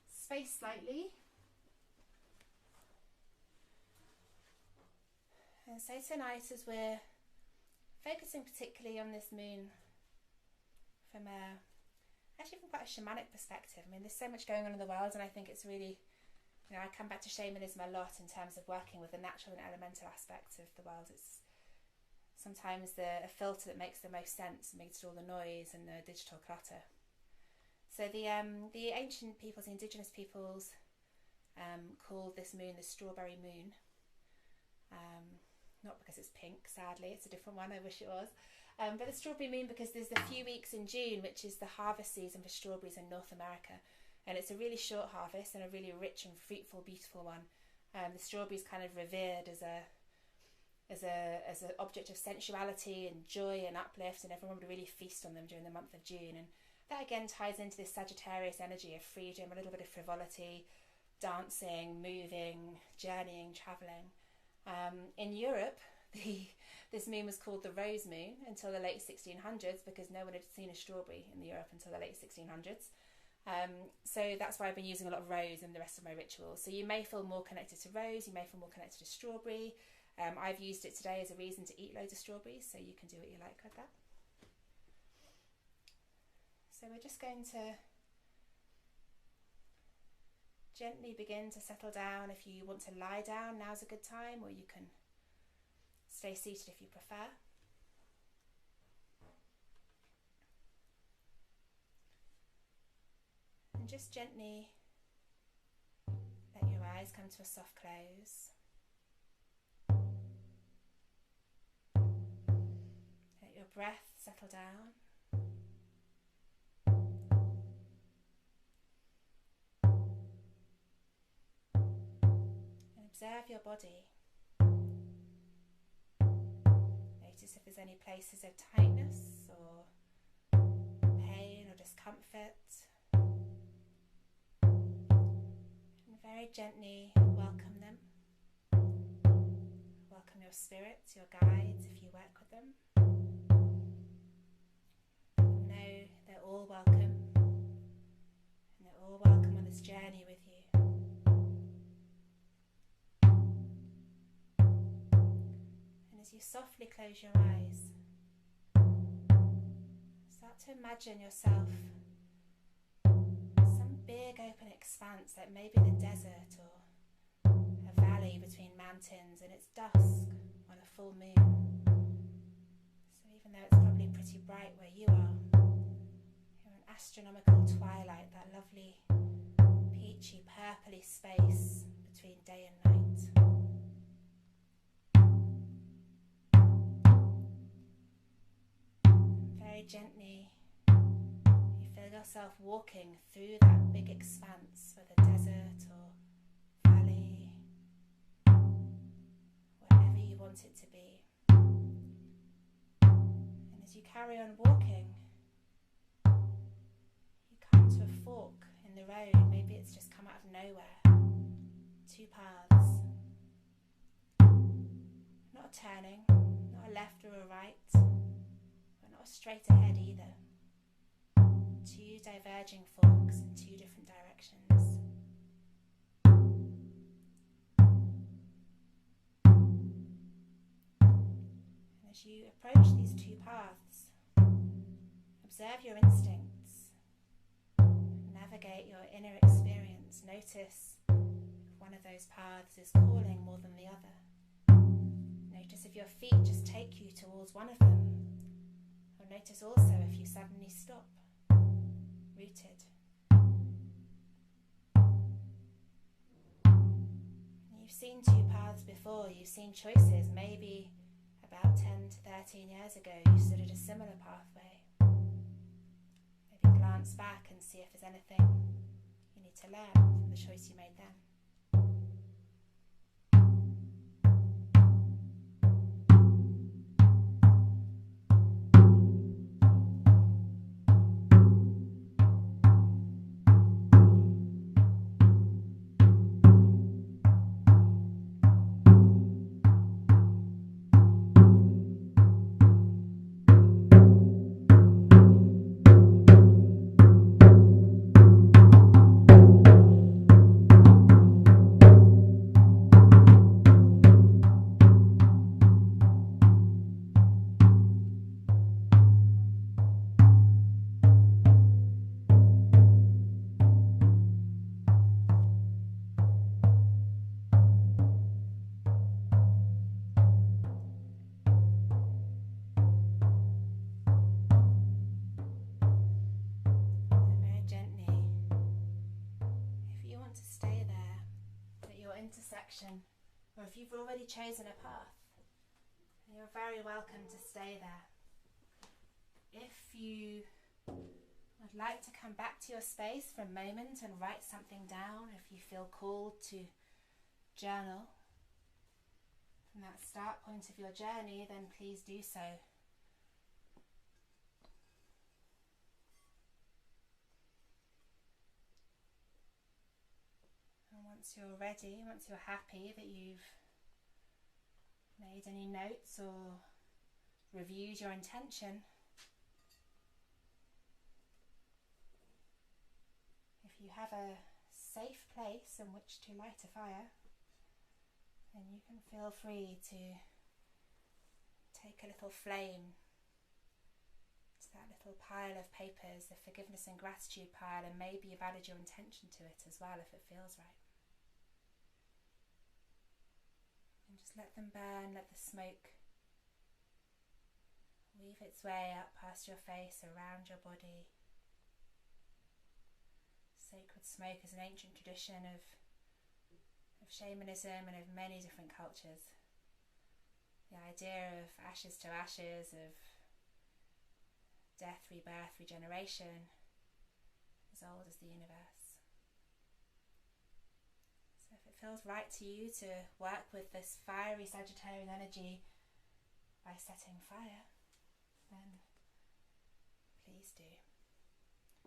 space slightly. And so tonight, as we're focusing particularly on this moon from actually from quite a shamanic perspective. I mean, there's so much going on in the world, and I think it's really, you know, I come back to shamanism a lot in terms of working with the natural and elemental aspects of the world. It's sometimes a filter that makes the most sense amidst all the noise and the digital clutter. So the ancient peoples, the indigenous peoples, called this moon the strawberry moon. Not because it's pink, sadly, it's a different one, I wish it was. But the strawberry moon because there's the few weeks in June, which is the harvest season for strawberries in North America. And it's a really short harvest and a really rich and fruitful, beautiful one. The strawberry is kind of revered as an object of sensuality and joy and uplift, and everyone would really feast on them during the month of June. And that again ties into this Sagittarius energy of freedom, a little bit of frivolity, dancing, moving, journeying, travelling. In Europe, this moon was called the rose moon until the late 1600s because no one had seen a strawberry in Europe until the late 1600s. So that's why I've been using a lot of rose in the rest of my rituals. So you may feel more connected to rose, you may feel more connected to strawberry. I've used it today as a reason to eat loads of strawberries, so you can do what you like with that. So we're just going to gently begin to settle down. If you want to lie down, now's a good time, or you can stay seated if you prefer. And just gently let your eyes come to a soft close. Let your breath settle down. And observe your body. Notice if there's any places of tightness or pain or discomfort. Very gently welcome them. Welcome your spirits, your guides, if you work with them. Know they're all welcome. And they're all welcome on this journey with you. And as you softly close your eyes, start to imagine yourself big open expanse, like maybe the desert or a valley between mountains, and it's dusk on a full moon. So even though it's probably pretty bright where you are, you're in astronomical twilight, that lovely peachy purpley space between day and night. Very gently feel yourself walking through that big expanse, whether desert or valley, wherever you want it to be. And as you carry on walking, you come to a fork in the road. Maybe it's just come out of nowhere. Two paths. Not a turning, not a left or a right, but not a straight ahead either. Two diverging forks in two different directions. And as you approach these two paths, observe your instincts, navigate your inner experience. Notice if one of those paths is calling more than the other. Notice if your feet just take you towards one of them, or notice also if you suddenly stop. Rooted. You've seen two paths before, you've seen choices, maybe a about 10 to 13 years ago you stood at a similar pathway. Maybe glance back and see if there's anything you need to learn from the choice you made then. Intersection, or if you've already chosen a path, you're very welcome to stay there. If you would like to come back to your space for a moment and write something down, if you feel called to journal from that start point of your journey, then please do so. Once you're ready, once you're happy that you've made any notes or reviewed your intention, if you have a safe place in which to light a fire, then you can feel free to take a little flame to that little pile of papers, the forgiveness and gratitude pile, and maybe you've added your intention to it as well if it feels right. And just let them burn, let the smoke weave its way up past your face, around your body. Sacred smoke is an ancient tradition of shamanism and of many different cultures. The idea of ashes to ashes, of death, rebirth, regeneration, as old as the universe. So if it feels right to you to work with this fiery Sagittarian energy by setting fire, then please do.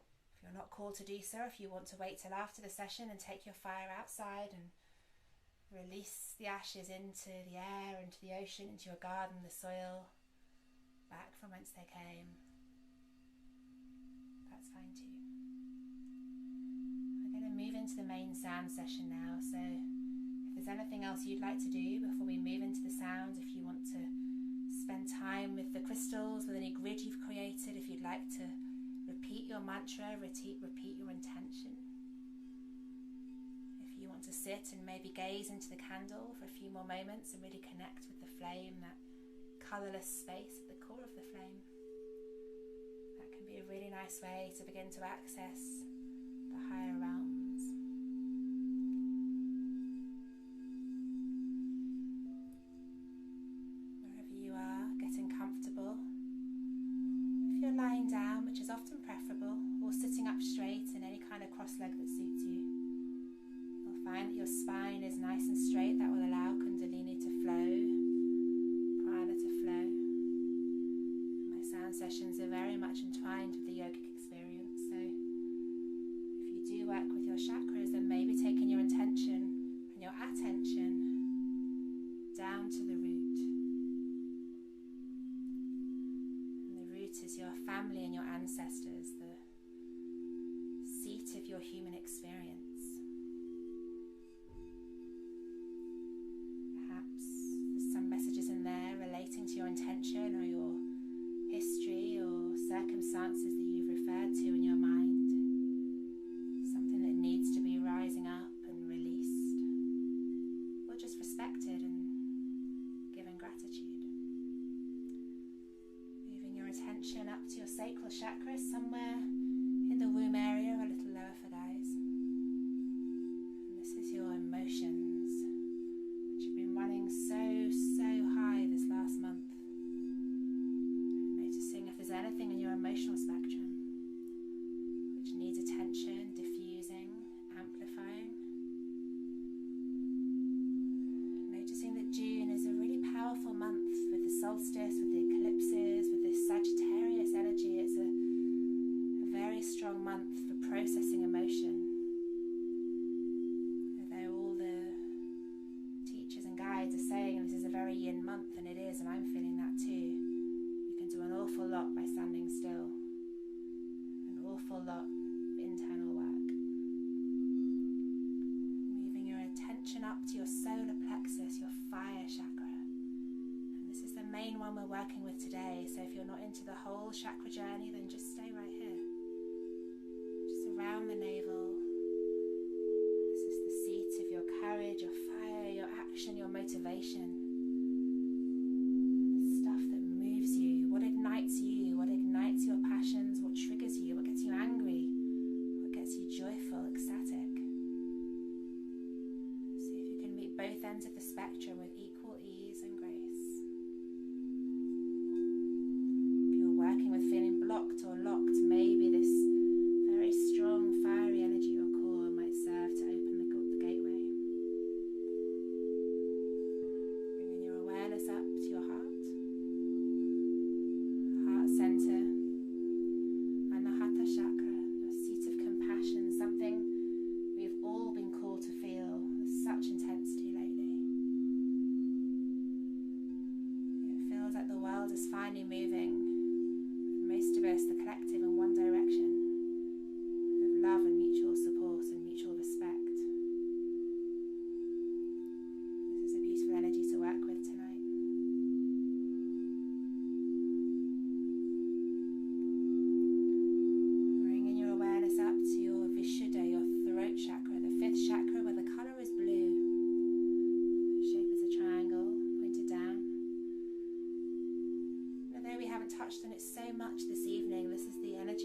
If you're not called to do so, if you want to wait till after the session and take your fire outside and release the ashes into the air, into the ocean, into your garden, the soil, back from whence they came, that's fine too. We're going to move into the main sound session now, so if there's anything else you'd like to do before we move into the sound, if you want to spend time with the crystals, with any grid you've created, if you'd like to repeat your mantra, repeat your intention. If you want to sit and maybe gaze into the candle for a few more moments and really connect with the flame, that colourless space at the core of the flame, that can be a really nice way to begin to access the higher realms. Wherever you are, getting comfortable. If you're lying down, which is often preferable, or sitting up straight in any kind of cross leg that suits you, you'll find that your spine is nice and straight. That will allow Kundalini to flow, prana to flow. My sound sessions are very much entwined with the yogic experience, so if you do work with your chakras, then maybe taking your intention and your attention down to the root. Is your family and your ancestors, the seat of your human experience. Perhaps there's some messages in there relating to your intention or your history or circumstances that you've referred to in your mind. Something that needs to be rising up and released, or just respected and given gratitude. Attention up to your sacral chakra, somewhere in the womb area, a little lower for guys. And this is your emotions, which have been running so high this last month. guides are saying this is a very yin month, and it is, and I'm feeling that too. You can do an awful lot by standing still. An awful lot of internal work. Moving your attention up to your solar plexus, your fire chakra. And this is the main one we're working with today, so if you're not into the whole chakra journey, then just stay right here. Just around the navel. This is the seat of your courage, your fire, your action, your motivation. The stuff that moves you, what ignites your passions, what triggers you, what gets you angry, what gets you joyful, ecstatic. See if you can meet both ends of the spectrum with equal ease and grace. If you're working with feeling blocked or locked, maybe this very strong fiery energy or core might serve to open the gateway. Bringing your awareness up to your heart center, and the Hatha chakra, your seat of compassion, something we've all been called to feel with such intensity lately. It feels like the world is finally moving, most of us, the collective, in one direction, of love and mutual support and mutual respect. This is a beautiful energy to work with tonight. Bringing your awareness up to your Vishuddha, your throat chakra, the fifth chakra where the colour is blue. The shape is a triangle, pointed down. And although we haven't touched on it so much this evening, this is the energy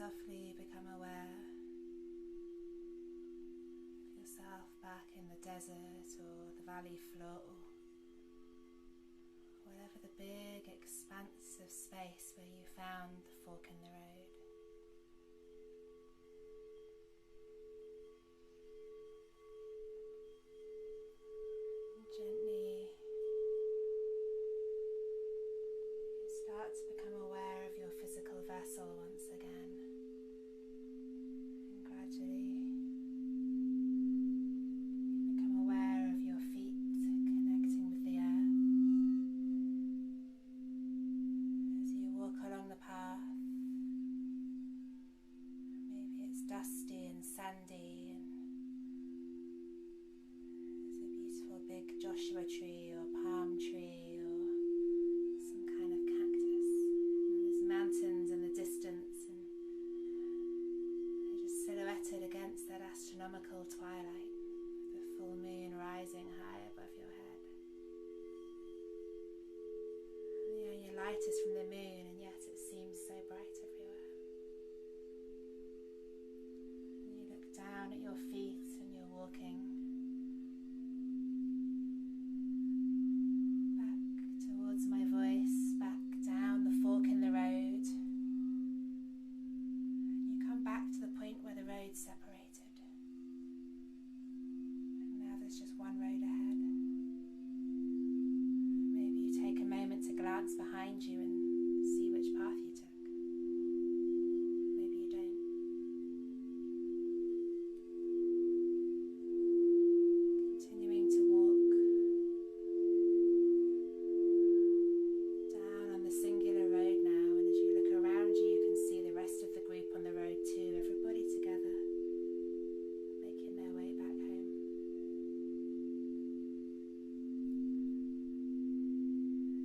softly become aware of yourself back in the desert or the valley floor, whatever the big expanse of space where you found the fork in the road. And gently you start to become aware of your physical vessel once again, and gradually become aware of your feet connecting with the earth as you walk along the path. Maybe it's dusty and sandy, and there's a beautiful big Joshua tree or palm tree or some kind of cactus, and there's mountains in the distance, and they're just silhouetted against that astronomical twilight with the full moon rising high above your head. And the only light is from the moon, and yet it seems so bright everywhere. And you look down at your feet and you're walking back towards my voice, back down the fork in the road, and you come back to the point where the road separated, and now there's just one road ahead. Maybe you take a moment to glance behind you and see which path you took. Maybe you don't. Continuing to walk down on the singular road now, and as you look around you, you can see the rest of the group on the road too, everybody together, making their way back home.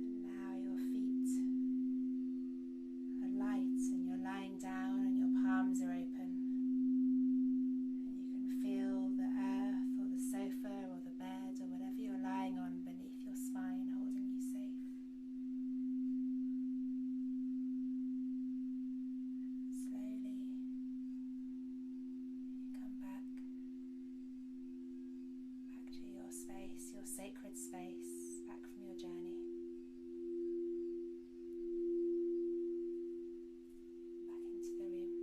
And now your feet are light, and you're lying down and your palms are open, and you can feel the earth or the sofa or the bed or whatever you're lying on beneath your spine holding you safe. Slowly you come back to your space, your sacred space, back from your journey, back into the room.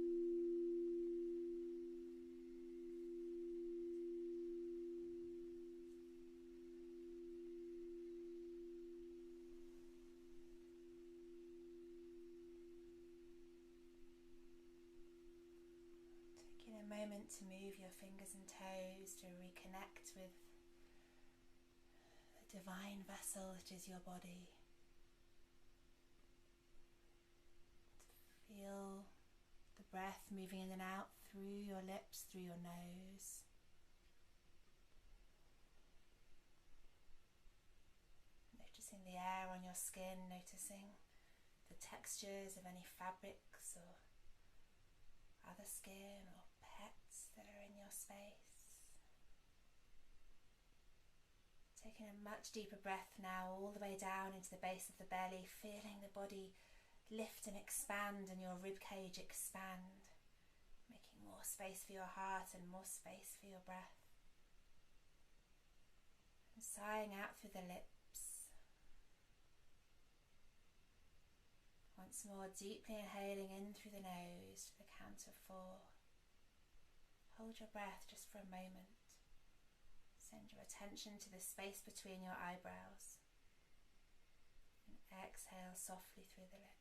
Taking a moment to move your fingers and toes to reconnect with the divine vessel that is your body. To feel the breath moving in and out through your lips, through your nose. Noticing the air on your skin, noticing the textures of any fabrics or other skin or pets that are in your space. Taking a much deeper breath now all the way down into the base of the belly, feeling the body lift and expand and your ribcage expand, making more space for your heart and more space for your breath. And sighing out through the lips. Once more, deeply inhaling in through the nose to the count of 4. Hold your breath just for a moment. Send your attention to the space between your eyebrows. And exhale softly through the lips.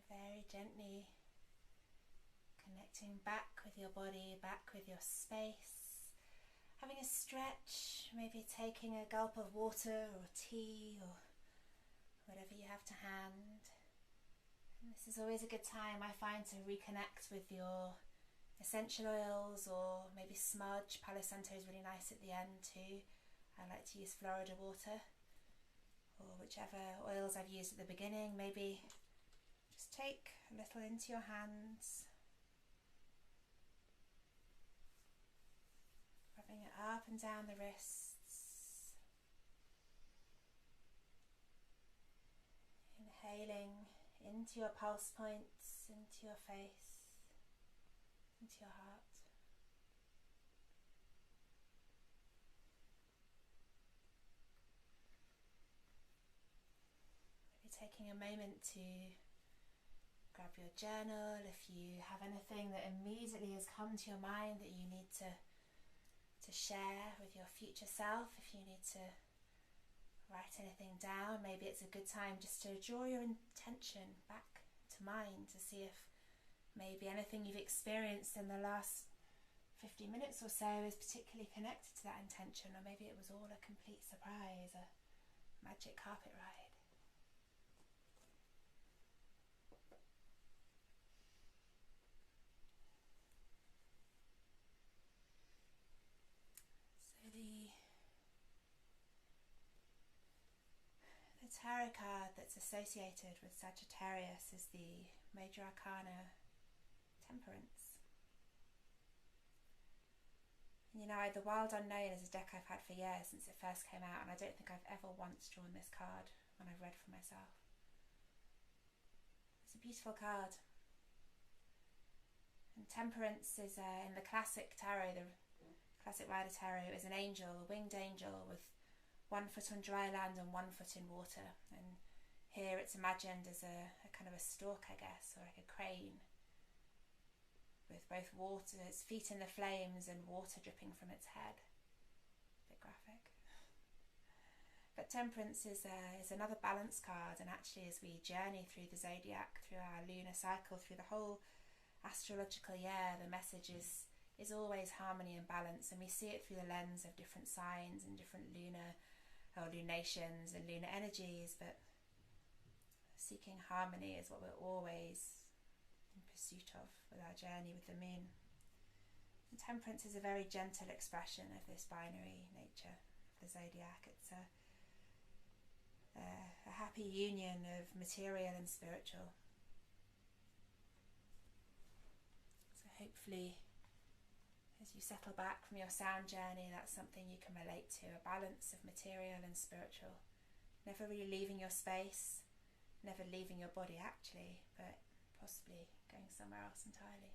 Very gently connecting back with your body, back with your space, having a stretch, maybe taking a gulp of water or tea or whatever you have to hand, And this is always a good time, I find, to reconnect with your essential oils, or maybe smudge. Palo Santo is really nice at the end too. I like to use Florida water, or whichever oils I've used at the beginning. Maybe just take a little into your hands, rubbing it up and down the wrists, inhaling into your pulse points, into your face, into your heart. Maybe taking a moment to grab your journal if you have anything that immediately has come to your mind that you need to share with your future self. If you need to write anything down, maybe it's a good time just to draw your intention back to mind to see if maybe anything you've experienced in the last 50 minutes or so is particularly connected to that intention, or maybe it was all a complete surprise, a magic carpet ride. The tarot card that's associated with Sagittarius is the Major Arcana Temperance. And you know, the Wild Unknown is a deck I've had for years, since it first came out, and I don't think I've ever once drawn this card when I've read for myself. It's a beautiful card. And Temperance is, in the classic tarot, the classic Rider Tarot, is an angel, a winged angel with 1 foot on dry land and 1 foot in water. And here it's imagined as a kind of a stork, I guess, or like a crane, with both water, its feet in the flames and water dripping from its head. A bit graphic. But Temperance is another balance card, and actually as we journey through the zodiac, through our lunar cycle, through the whole astrological year, the message is always harmony and balance, and we see it through the lens of different signs and different lunar or lunations and lunar energies. But seeking harmony is what we're always in pursuit of with our journey with the moon. And Temperance is a very gentle expression of this binary nature of the zodiac. It's a happy union of material and spiritual. So hopefully, as you settle back from your sound journey, that's something you can relate to, a balance of material and spiritual. Never really leaving your space, never leaving your body actually, but possibly going somewhere else entirely.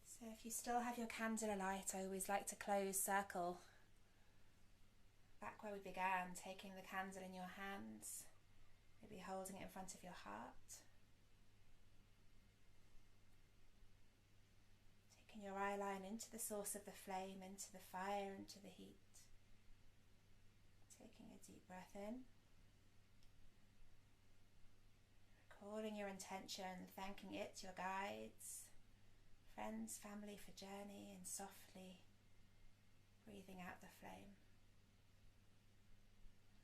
So if you still have your candle alight, I always like to close circle back where we began, taking the candle in your hands, maybe holding it in front of your heart. Your eye line into the source of the flame, into the fire, into the heat. Taking a deep breath in. Recording your intention, thanking it, your guides, friends, family for journey, and softly breathing out the flame.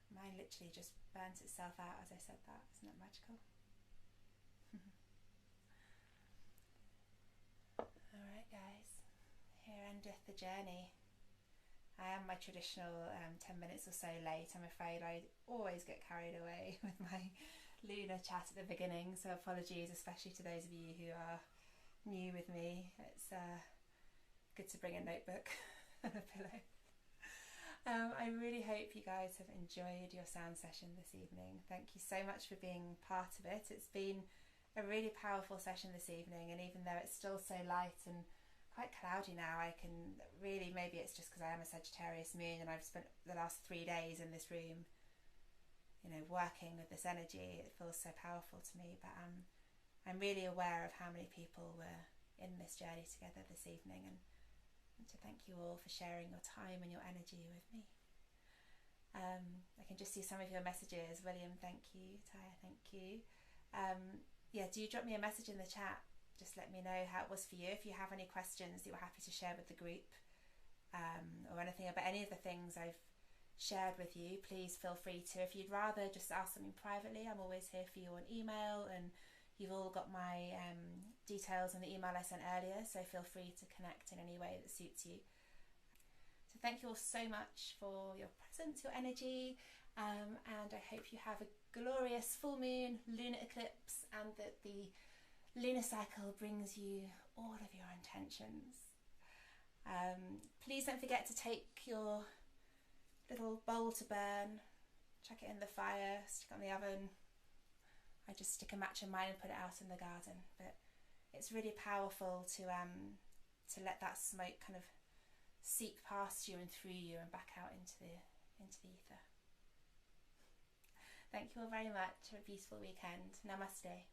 Mine literally just burnt itself out as I said that. Isn't that magical? Alright guys, here endeth the journey. I am my traditional 10 minutes or so late. I'm afraid I always get carried away with my lunar chat at the beginning, so apologies, especially to those of you who are new with me. It's good to bring a notebook and a pillow. I really hope you guys have enjoyed your sound session this evening. Thank you so much for being part of it. It's been a really powerful session this evening, and even though it's still so light and quite cloudy now, I can really, maybe it's just because I am a Sagittarius moon and I've spent the last 3 days in this room, you know, working with this energy. It feels so powerful to me, but I'm really aware of how many people were in this journey together this evening, and to thank you all for sharing your time and your energy with me. I can just see some of your messages. William, thank you. Taya, thank you. Yeah, do drop me a message in the chat. Just let me know how it was for you. If you have any questions that you're happy to share with the group, or anything about any of the things I've shared with you, please feel free to. If you'd rather just ask something privately, I'm always here for you on email, and you've all got my details in the email I sent earlier, so feel free to connect in any way that suits you. So thank you all so much for your presence, your energy, and I hope you have a glorious full moon, lunar eclipse, and that the lunar cycle brings you all of your intentions. Please don't forget to take your little bowl to burn, chuck it in the fire, stick it on the oven. I just stick a match in mine and put it out in the garden, but it's really powerful to let that smoke kind of seep past you and through you and back out into the ether. Thank you all very much. Have a beautiful weekend. Namaste.